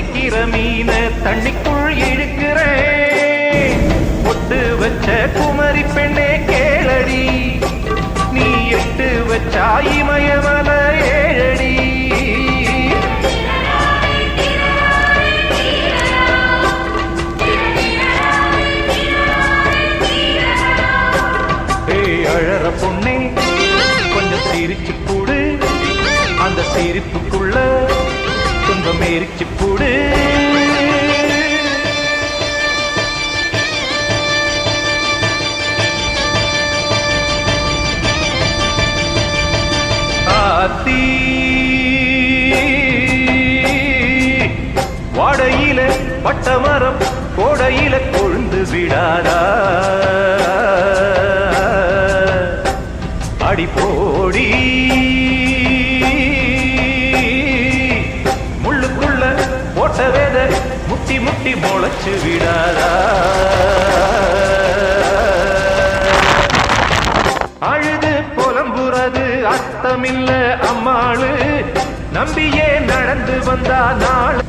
பிடிக்கிற மீன தண்ணிக்குள் இழுக்கிறேன். பொட்டு வச்ச குமரி பெண்ணே கேளடி, நீ எட்டு வச்சா இமயமல ஏழடி. அழற பொண்ணே கொஞ்சம் சிரிச்சு கூடு, அந்த சிரிப்புக்குள்ள துன்பம் எரிச்சு கூடு. ஆத்தி வாடையில பட்டமரம் கோடையில கொழுந்து விடாதா, அடி போடி முள்ளுக்குள்ள போட்ட வேத முட்டி முட்டி முளைச்சு விடாதா. அழுது புலம்புறது அர்த்தமில்ல அம்மாளு, நம்பியே நடந்து வந்தா நாள்.